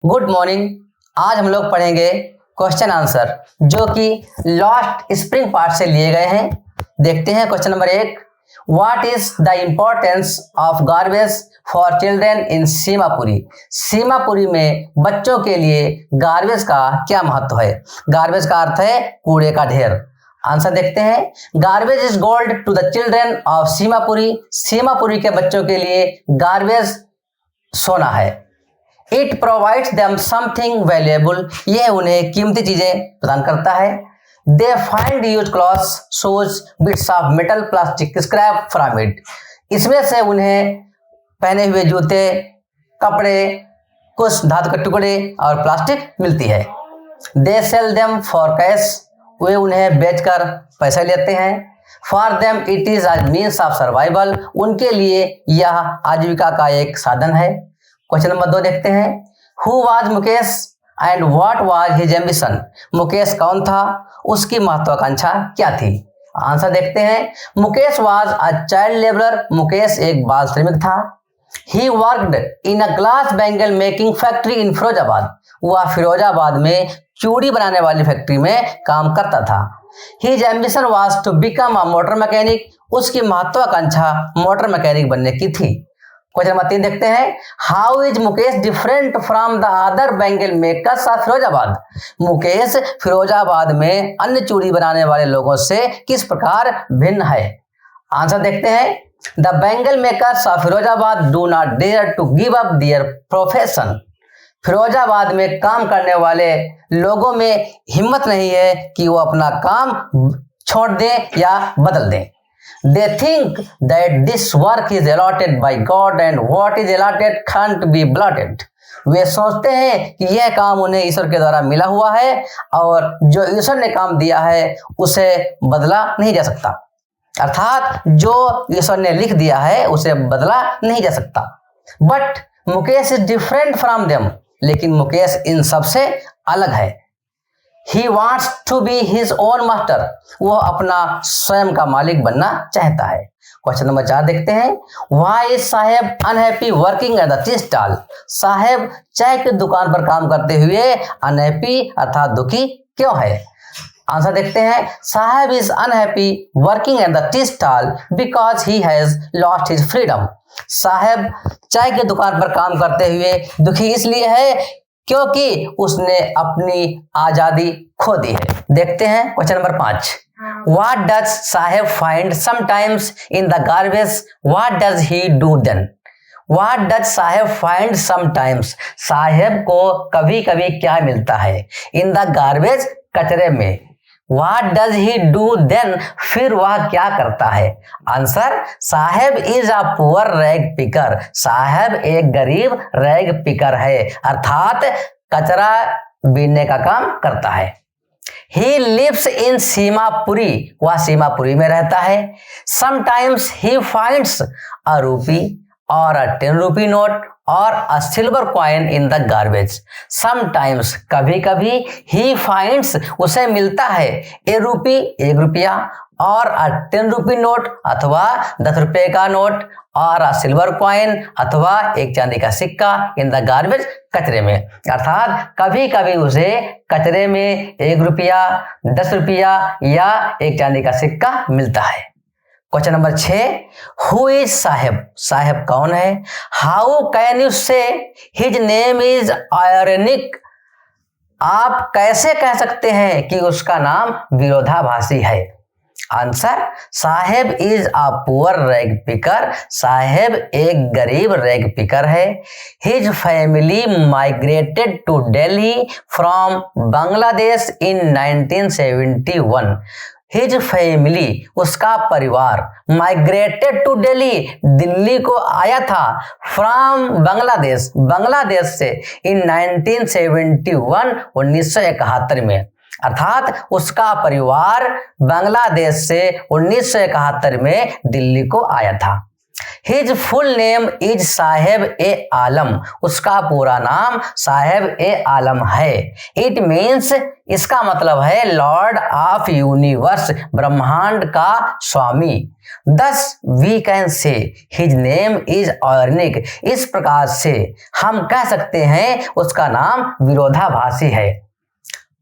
Good morning. आज हम लोग पढ़ेंगे क्वेश्चन आंसर जो कि लास्ट स्प्रिंग पार्ट से लिए गए हैं। देखते हैं question number 1। What is the importance of garbage for children in Seemapuri? Seemapuri में बच्चों के लिए गार्बेज का क्या महत्व है? गार्बेज का अर्थ है कूड़े का ढेर। आंसर देखते हैं। Garbage is gold to the children of Seemapuri. Seemapuri के बच्चों के लिए गार्बेज सोना है। It provides them something valuable. यह उन्हें कीमती चीजें प्रदान करता है। They find use clothes, shoes, bits of metal, plastic, scrap from it. इसमें से उन्हें पहने हुए जूते, कपड़े, कुछ धातु के टुकड़े और प्लास्टिक मिलती है। They sell them for cash. वे उन्हें बेचकर पैसा लेते हैं। For them it is a means of survival. उनके लिए यह आजीविका का एक साधन है। क्वेश्चन नंबर 2 देखते हैं। Who was Mukesh and what was his ambition? Mukesh कौन था? उसकी महत्वाकांक्षा क्या थी? आंसर देखते हैं। Mukesh was a child labourer. Mukesh एक बाल श्रमिक था। He worked in a glass bangle making factory in Firozabad. वह फिरोजाबाद में चूड़ी बनाने वाली फैक्ट्री में काम करता था। His ambition was to become a motor mechanic. उसकी महत्वाकांक्षा मोटर मैकेनिक बनने की थी। क्वेश्चन नंबर 3 देखते हैं। How is Mukesh different from the other bangle makers of Firozabad? Mukesh Firozabad में अन्य चूड़ी बनाने वाले लोगों से किस प्रकार भिन्न है? आंसर देखते हैं। The bangle makers of Firozabad do not dare to give up their profession. Firozabad में काम करने वाले लोगों में हिम्मत नहीं है कि वो अपना काम छोड़ दें या बदल दें। They think that this work is allotted by God and what is allotted can't be blotted. वे सोचते हैं कि यह काम उन्हें ईश्वर के द्वारा मिला हुआ है और जो ईश्वर ने काम दिया है उसे बदला नहीं जा सकता। अर्थात जो ईश्वर ने लिख दिया है उसे बदला नहीं जा सकता। But Mukesh is different from them. लेकिन मुकेश इन सबसे अलग है। He wants to be his own master. वह अपना स्वयं का मालिक बनना चाहता है। क्वेश्चन नंबर 4 देखते हैं। Why is Saheb unhappy working at the tea stall? साहेब चाय की दुकान पर काम करते हुए अनहैप्पी अर्थात दुखी क्यों है? आंसर देखते हैं। साहेब is unhappy working at the tea stall because he has lost his freedom. साहेब चाय की दुकान पर काम करते हुए दुखी इसलिए है क्योंकि उसने अपनी आजादी खो दी है। देखते हैं question number 5। What does Saheb find sometimes in the garbage? What does he do then? What does Saheb find sometimes? Saheb को कभी कभी क्या मिलता है? In the garbage कचरे में। What does he do then? फिर वह क्या करता है? Answer. Saheb is a poor rag picker. Saheb एक गरीब रैग पिकर है अर्थात कचरा बीनने का काम करता है। He lives in Seemapuri. वह सीमापुरी में रहता है। Sometimes he finds a rupee or a 10 rupee note और a silver coin in the garbage. Sometimes कभी कभी he finds उसे मिलता है a rupee 1 रुपया और a 10 rupee note अथवा 10 रुपए का नोट और a silver coin अथवा एक चांदी का सिक्का in the garbage कचरे में। अर्थात कभी कभी उसे कचरे में 1 रुपया 10 रुपया या एक चांदी का सिक्का मिलता है। Question number 6। हु इज साहेब? साहेब कौन है? हाउ कैन यू से हिज नेम इज आयरनिक? आप कैसे कह सकते हैं कि उसका नाम विरोधाभासी है? Answer. Saheb is a poor rag picker. Saheb एक गरीब रैग पिकर है। His family migrated to Delhi from Bangladesh in 1971। His family उसका परिवार माइग्रेटेड टू दिल्ली दिल्ली को आया था फ्रॉम बांग्लादेश बांग्लादेश से इन 1971 1971 में। अर्थात उसका परिवार बांग्लादेश से 1971 में दिल्ली को आया था। हिज फुल नेम इज साहेब ए आलम, उसका पूरा नाम साहेब ए आलम है। इट मीन्स, इसका मतलब है लॉर्ड ऑफ यूनिवर्स, ब्रह्मांड का स्वामी। Thus we can say his name is ऑर्निक, इस प्रकार से हम कह सकते हैं उसका नाम विरोधाभासी है।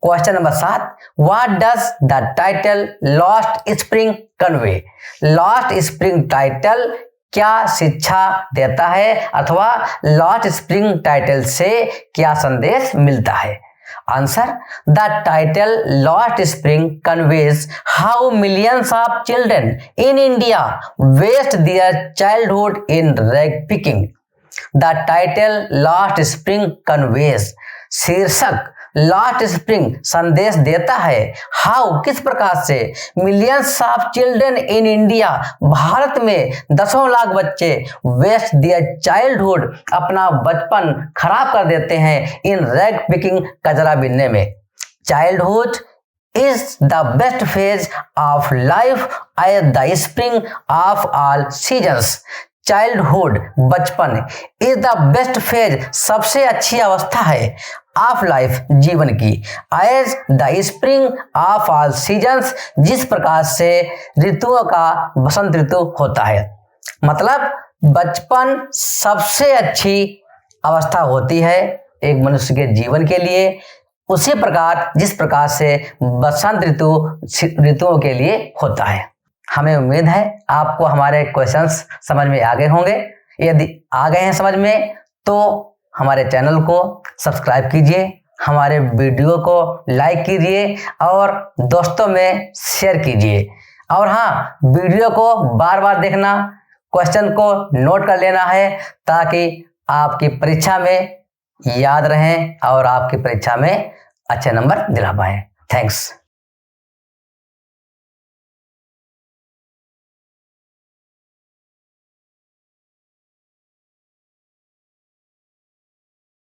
Question number 7, what does the title lost spring convey? Lost spring title क्या शिक्षा देता है अथवा लॉस्ट स्प्रिंग टाइटल से क्या संदेश मिलता है? Answer, the title lost spring conveys how millions of children in India waste their childhood in rag picking. The title lost spring conveys, शीर्षक लॉस्ट स्प्रिंग संदेश देता है, हाउ किस प्रकार से, millions of children in India Bharat में 10 लाख बच्चे waste दियर childhood अपना बचपन खराब कर देते हैं इन रैग पिकिंग कचरा बीनने में। Childhood is the best phase of life as the spring of all seasons. Childhood बचपन इज द बेस्ट फेज, सबसे अच्छी अवस्था है ऑफ लाइफ जीवन की, as the spring of all seasons, जिस प्रकार से ऋतुओं का बसंत ऋतु होता है। मतलब बचपन सबसे अच्छी अवस्था होती है एक मनुष्य के जीवन के लिए, उसी प्रकार जिस प्रकार से बसंत ऋतुओं के लिए होता है। हमें उम्मीद है आपको हमारे क्वेश्चंस समझ में आ गए होंगे। यदि आ गए हैं समझ में तो हमारे चैनल को सब्सक्राइब कीजिए, हमारे वीडियो को लाइक कीजिए और दोस्तों में शेयर कीजिए। और हाँ, वीडियो को बार बार देखना, क्वेश्चन को नोट कर लेना है ताकि आपकी परीक्षा में याद रहें और आपकी परीक्षा में अच्छे नंबर दिला पाएं। थैंक्स।